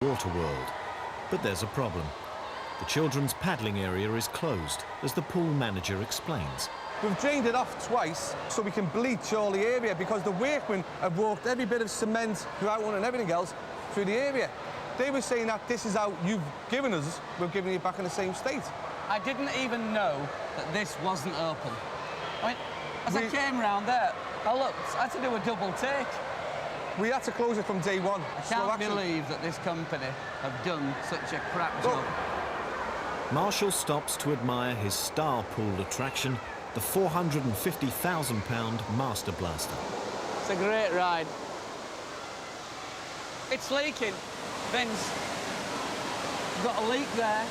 Waterworld. But there's a problem. The children's paddling area is closed, as the pool manager explains. We've drained it off twice so we can bleach all the area because the workmen have walked every bit of cement, grout and everything else through the area. They were saying that this is how you've given us, we're giving you back in the same state. I didn't even know that this wasn't open. I mean, as I came round there, I looked, I had to do a double take. We had to close it from day one. I can't believe that this company have done such a crap job. Marshall stops to admire his star pool attraction, the £450,000 Master Blaster. It's a great ride. It's leaking. Vince, you've got a leak there.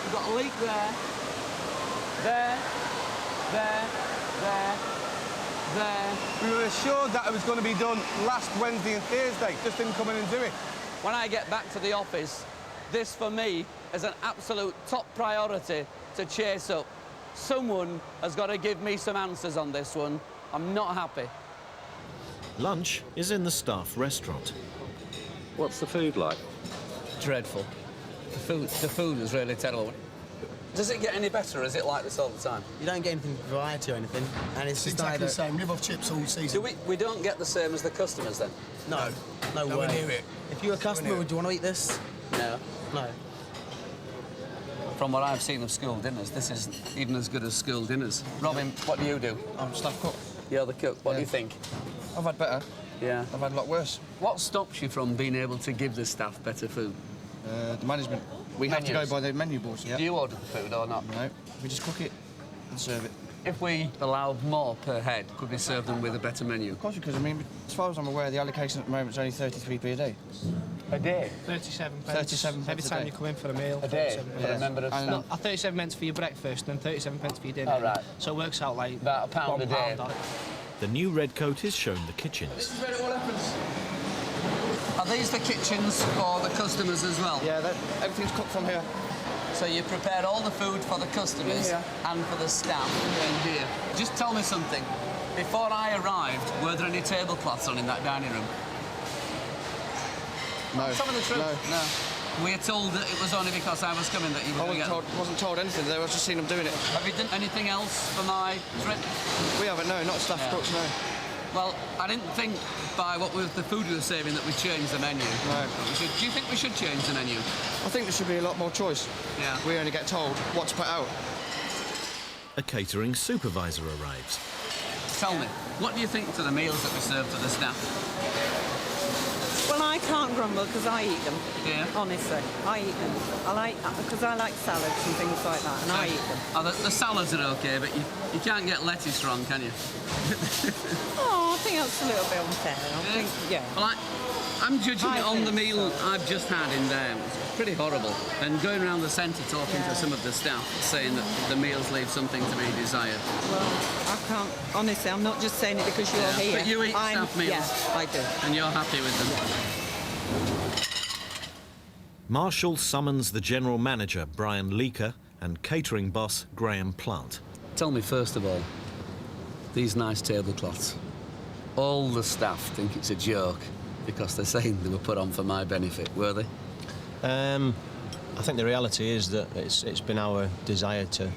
You've got a leak there. There. We were assured that it was going to be done last Wednesday and Thursday. Just didn't come in and do it. When I get back to the office, this for me is an absolute top priority to chase up. Someone has got to give me some answers on this one. I'm not happy. Lunch is in the staff restaurant. What's the food like? Dreadful. The food is really terrible. Does it get any better, or is it like this all the time? You don't get anything variety or anything, and it's just exactly the same. Live off chips all season. We don't get the same as the customers then? No Nowhere way. near it. If you're a customer, would you want to eat this? No. No. From what I've seen of school dinners, this isn't even as good as school dinners. Robin, what do you do? I'm staff cook. You're the cook. What do you think? I've had better. Yeah. I've had a lot worse. What stops you from being able to give the staff better food? The management. We have to go by the menu boards. Yeah. Do you order the food or not? No. We just cook it and serve it. If we allowed more per head, could we serve them with a better menu? Of course we could. I mean, as far as I'm aware, the allocation at the moment is only 33p a day. A day? 37 pence. 37 Every pence a time day. you come in for a meal. A day? 37 For pence. a member of staff? 37 pence for your breakfast and 37 pence for your dinner. All right. So it works out like about £1 a day. The new Redcoat is shown the kitchens. This is where it all happens. Are these the kitchens for the customers as well? Yeah, everything's cooked from here. So you prepared all the food for the customers and for the staff in here. Just tell me something. Before I arrived, were there any tablecloths on in that dining room? No. Tell me the truth. No. We were told that it was only because I was coming that you were doing it. Wasn't told anything. I was just seen them doing it. Have you done anything else for my trip? We haven't. No, not staff cooks. No. Well, I didn't think by the food we were serving that we changed the menu. No. Do you think we should change the menu? I think there should be a lot more choice. Yeah. We only get told what to put out. A catering supervisor arrives. Tell me, what do you think to the meals that we serve to the staff? Well, I can't grumble because I eat them. Yeah. Honestly, I eat them. Because I like salads and things like that, and I eat them. Oh, the salads are okay, but you can't get lettuce wrong, can you? Oh, I think that's a little bit unfair. Well, I'm judging it on the meal I've just had in there. It's pretty horrible. And going around the centre talking to some of the staff, saying that the meals leave something to be desired. Well, I can't. Honestly, I'm not just saying it because you're here. But you eat staff meals. Yeah, I do. And you're happy with them. Marshall summons the general manager, Brian Leaker, and catering boss, Graham Plant. Tell me, first of all, these nice tablecloths. All the staff think it's a joke because they're saying they were put on for my benefit, were they? I think the reality is that it's been our desire to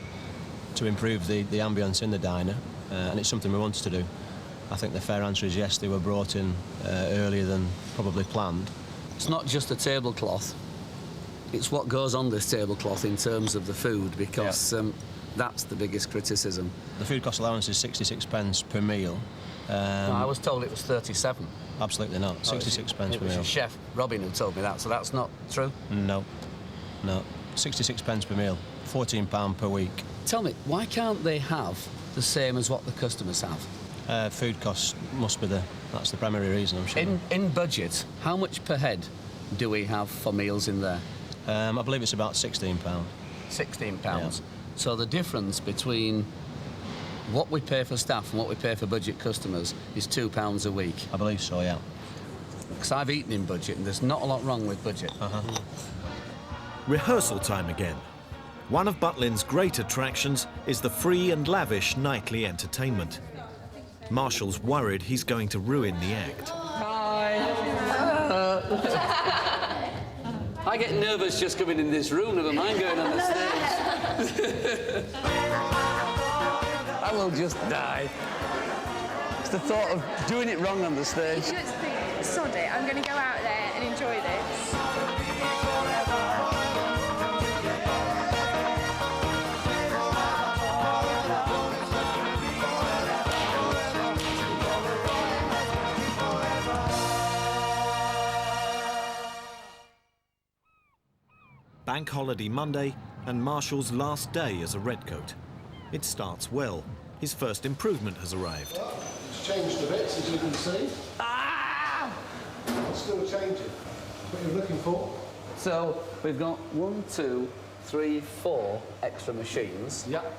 improve the ambience in the diner, and it's something we wanted to do. I think the fair answer is yes, they were brought in earlier than probably planned. It's not just a tablecloth. It's what goes on this tablecloth in terms of the food, because that's the biggest criticism. The food cost allowance is 66 pence per meal. No, I was told it was 37. Absolutely not. 66 pence it per was meal. your chef, Robin, who told me that, so that's not true? No. 66 pence per meal, £14 per week. Tell me, why can't they have the same as what the customers have? Food costs must be that's the primary reason, I'm sure. In budget, how much per head do we have for meals in there? I believe it's about £16. £16. Yeah. So the difference between what we pay for staff and what we pay for budget customers is £2 a week. I believe so, yeah. Because I've eaten in budget and there's not a lot wrong with budget. Rehearsal time again. One of Butlin's great attractions is the free and lavish nightly entertainment. Marshall's worried he's going to ruin the act. Hi. I get nervous just coming in this room, never mind going on the stage. I will just die. It's the thought of doing it wrong on the stage. You just think, sod it, I'm going to go out there and enjoy this. Bank holiday Monday and Marshall's last day as a redcoat. It starts well. His first improvement has arrived. It's changed a bit, as you can see. Ah! It's still changing. What you're looking for? So we've got 1, 2, 3, 4 extra machines. Yep.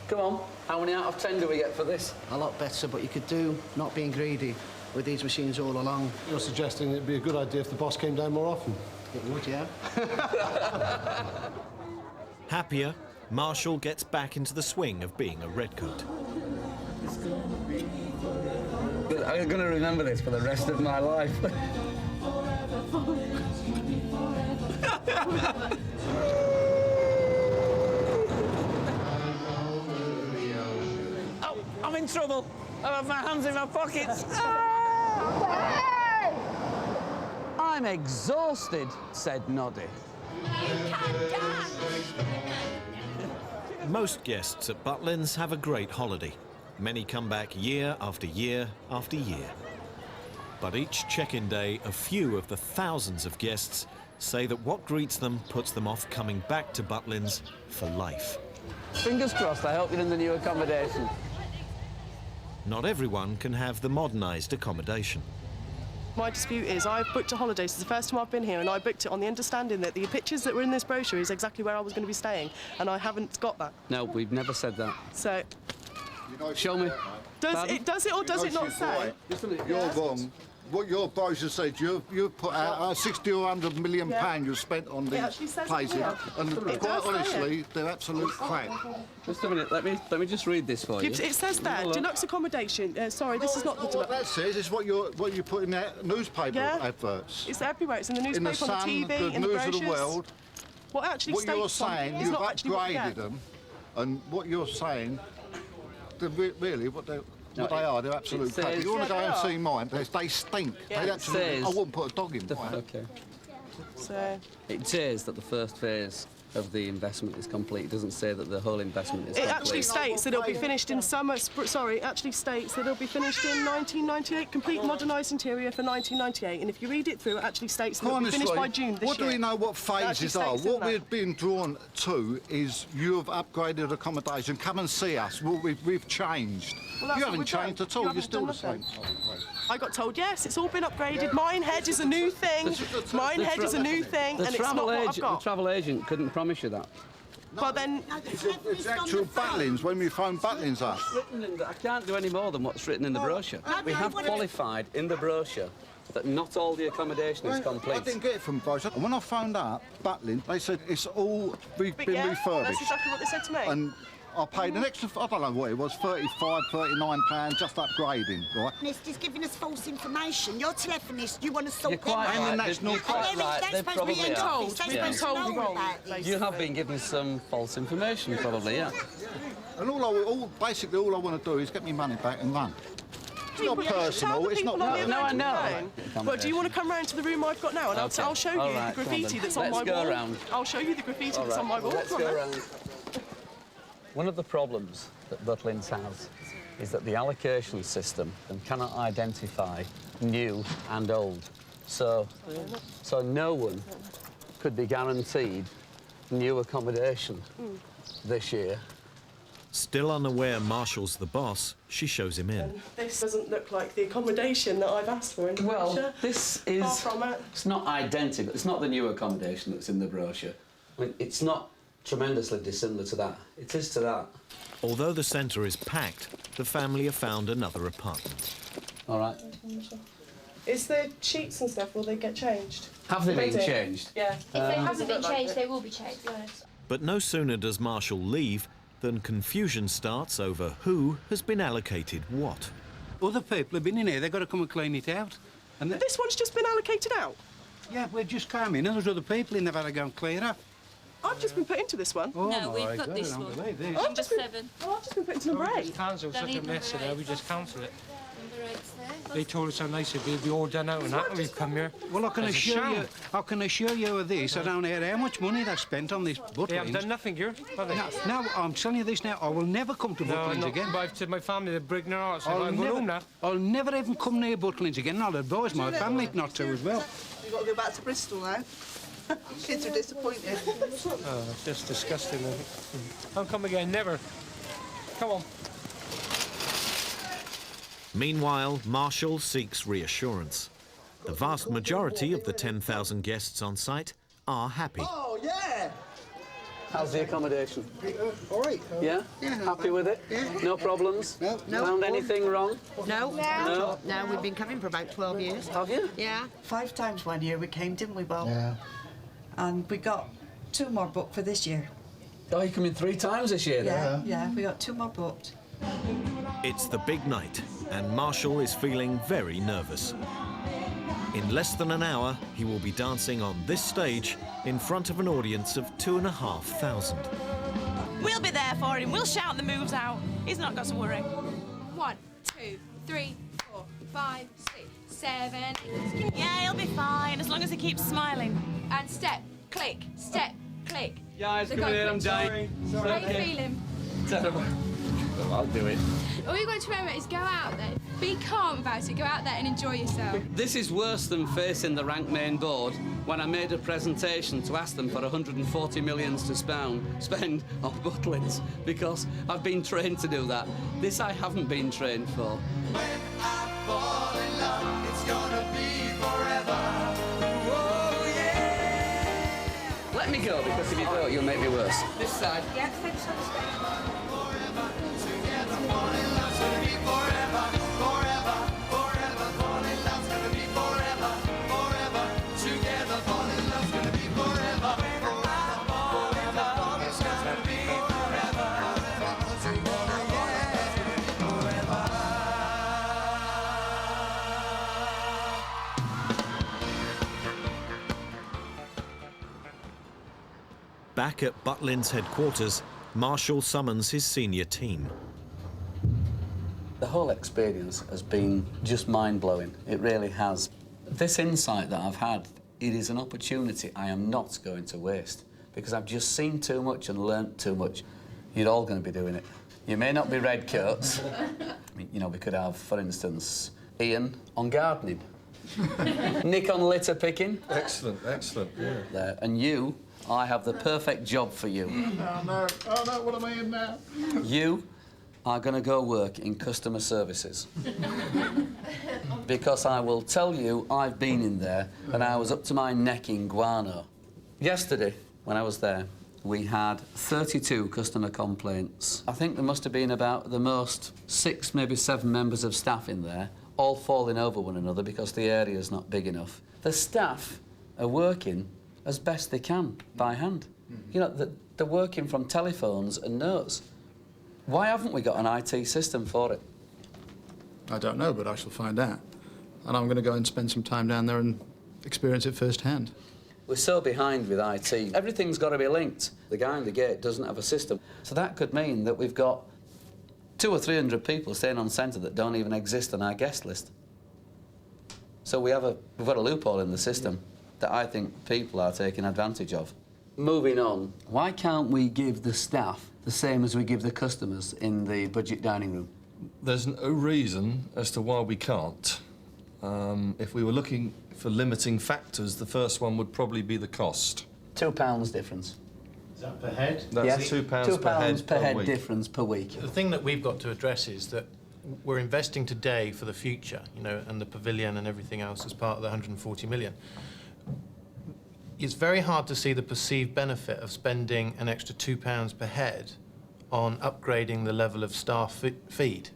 Come on, how many out of 10 do we get for this? A lot better, but you could do not being greedy with these machines all along. You're suggesting it'd be a good idea if the boss came down more often? It would, yeah. Happier, Marshall gets back into the swing of being a redcoat. I'm going to remember this for the rest of my life. Oh, I'm in trouble. I have my hands in my pockets. Ah! I'm exhausted, said Noddy. Most guests at Butlins have a great holiday. Many come back year after year after year. But each check-in day, a few of the thousands of guests say that what greets them puts them off coming back to Butlins for life. Fingers crossed, I hope you're in the new accommodation. Not everyone can have the modernised accommodation. My dispute is I've booked a holiday. This is the first time I've been here, and I booked it on the understanding that the pictures that were in this brochure is exactly where I was going to be staying, and I haven't got that. No, we've never said that. So, show me. Does it or does it not say? You're wrong. What your brochure said, you've put out 60 or 100 million pounds you've spent on these places, and quite honestly, they're absolute crap. Just a minute, let me just read this for you. It says there, deluxe accommodation. Sorry, this is not the What deluxe. that says is what you put in that newspaper adverts. It's everywhere. It's in the newspaper, In the Sun, on the TV, the in the News brochures. of the World. What actually What states you're saying, it's you've not actually what you upgraded get. them, and what you're saying, really, what they are, they're absolute crap. If you want to go and see mine, they stink. Yeah. They absolutely, I wouldn't put a dog in mine. Okay. So, It says that the first phase of the investment is complete. It doesn't say that the whole investment is it complete. actually states that it'll be finished in summer. Sorry, it actually states that it'll be finished in 1998. Complete modernised interior for 1998. And if you read it through, it actually states that it'll be finished by June this year. What do we know what phases are? What we've been drawn to is you have upgraded accommodation. Come and see us. We've changed. Well, You haven't changed at all. You're still the same. I got told, yes, it's all been upgraded. Minehead is a new thing. Minehead is a new thing, and it's not what I've The got. travel agent couldn't promise you that. But then... It's actual Butlins, when we phone Butlins up. I can't do any more than what's written in the brochure. We have qualified in the brochure that not all the accommodation is complete. I didn't get it from brochure. And when I phoned up Butlins, they said it's all been yeah, refurbished. that's exactly what they said to me. And I paid an extra, I don't know what it was, £35, £39 just upgrading, right? And it's just giving us false information. You're a telephonist, you want to sort You're quite them out. right. And the National You're quite And they're right. They supposed to be probably in are. office. They're supposed to know wrong, about this. You have been given some false information, probably, yeah. And basically all I want to do is get my money back and run. It's not personal, it's not... No, I know. But do you want to come round to the room I've got now, and Okay. I'll show you All the right, come on graffiti then. that's on Let's my go wall. around. I'll show you the graffiti that's on my wall. Let's Come on, go then. around. One of the problems that Butlins has is that the allocation system cannot identify new and old. So no one could be guaranteed new accommodation this year. Still unaware Marshall's the boss, she shows him in. This doesn't look like the accommodation that I've asked for in the brochure. This is... Far from it. It's not identical. It's not the new accommodation that's in the brochure. I mean, it's not tremendously dissimilar to that. It is to that. Although the centre is packed, the family have found another apartment. All right. Is the sheets and stuff, will they get changed? Have they been Ready? changed? Yeah. If they haven't been changed, they will be changed, to be honest. But no sooner does Marshall leave than confusion starts over who has been allocated what. Other people have been in here, they've got to come and clean it out. And This one's just been allocated out? Yeah, we've just come in and there's other people in there that are going to clear up. I've just been put into this one. Oh, No, we've my got God, this I don't one. believe this. Number 7. I've just been put into number 8. Cancel Don't such a need mess number today, eight. we just cancel it. Number 8's there. They told us how nice it'd be if we all done out and that when we come here. Well, I can It's a assure you, sham. I can assure you of this. I don't hear how much money they've spent on this Butlins. They haven't done nothing here, have they? No, I'm telling you this now. I will never come to No, Butlins not again. I've said my family, they're breaking their hearts. I'm going home now. I'll never even come near Butlins again, and I'll advise my family not to as well. You've got to go back to Bristol now. Kids are disappointed. Oh, it's just disgusting. I'll come again, never. Come on. Meanwhile, Marshall seeks reassurance. The vast majority of the 10,000 guests on site are happy. Oh, yeah! How's the accommodation? All right. Yeah? Happy with it? Yeah. No problems? No. Found anything wrong? No. No. No, we've been coming for about 12 years. Have you? Yeah. 5 times one year we came, didn't we, Bob? Yeah. And we got 2 more booked for this year. Oh, you come in 3 times this year, then? Yeah, we got 2 more booked. It's the big night, and Marshall is feeling very nervous. In less than an hour, he will be dancing on this stage in front of an audience of 2,500. We'll be there for him. We'll shout the moves out. He's not got to worry. 1, 2, 3, 4, 5, 6, 7, 8. Yeah, he'll be fine as long as he keeps smiling. And step, click, click. Yeah, it's The coming guy in, I'm dying. How you feeling? Terrible. I'll do it. All you've got to remember is go out there, be calm about it, go out there and enjoy yourself. This is worse than facing the rank main board when I made a presentation to ask them for 140 million to spend on Butlins, because I've been trained to do that. This I haven't been trained for. When I fall in love, it's gonna be forever. Oh, yeah. Let me go, because if you don't, you'll make me worse. This side. Yeah, thanks so much. Together, fall in love's gonna be forever, forever, forever. Fall in love's gonna be forever, forever. Together, fall in love's gonna be forever, forever, forever. It's gonna be forever, together, fall in love's gonna be forever. Back at Butlins headquarters, Marshall summons his senior team. The whole experience has been just mind-blowing. It really has. This insight that I've had, it is an opportunity I am not going to waste, because I've just seen too much and learnt too much. You're all going to be doing it. You may not be red coats. I mean, you know, we could have, for instance, Ian on gardening, Nick on litter picking. Excellent, excellent, yeah. There. And you, I have the perfect job for you. Oh, no, what am I in now? You are going to go work in customer services. Because I will tell you, I've been in there and I was up to my neck in guano. Yesterday, when I was there, we had 32 customer complaints. I think there must have been about the most 6, maybe 7 members of staff in there, all falling over one another because the area's not big enough. The staff are working as best they can by hand. You know, they're working from telephones and notes. Why haven't we got an IT system for it? I don't know, but I shall find out. And I'm going to go and spend some time down there and experience it firsthand. We're so behind with IT. Everything's got to be linked. The guy in the gate doesn't have a system. So that could mean that we've got 200 or 300 people staying on centre that don't even exist on our guest list. So we've got a loophole in the system that I think people are taking advantage of. Moving on, why can't we give the staff the same as we give the customers in the budget dining room? There's no reason as to why we can't. If we were looking for limiting factors, the first one would probably be the cost. £2 difference. Is that per head? That's Yes, £2 £2 per head week. difference per week. The thing that we've got to address is that we're investing today for the future, you know, and the pavilion and everything else as part of the 140 million. It's very hard to see the perceived benefit of spending an extra £2 per head on upgrading the level of staff feed.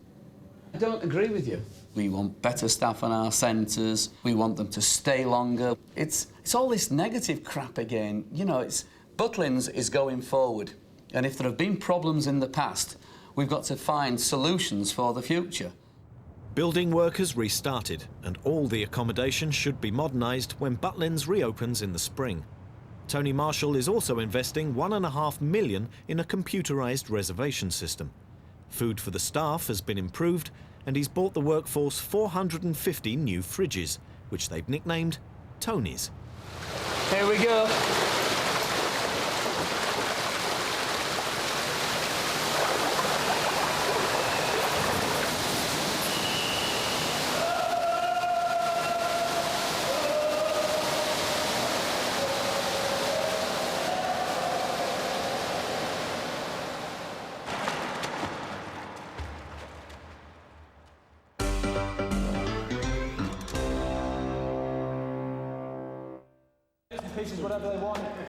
I don't agree with you. We want better staff on our centres. We want them to stay longer. It's all this negative crap again. You know, Butlins is going forward. And if there have been problems in the past, we've got to find solutions for the future. Building work has restarted, and all the accommodation should be modernised when Butlins reopens in the spring. Tony Marshall is also investing £1.5 million in a computerised reservation system. Food for the staff has been improved, and he's bought the workforce 450 new fridges, which they've nicknamed Tonys. Here we go. Pieces, whatever they want.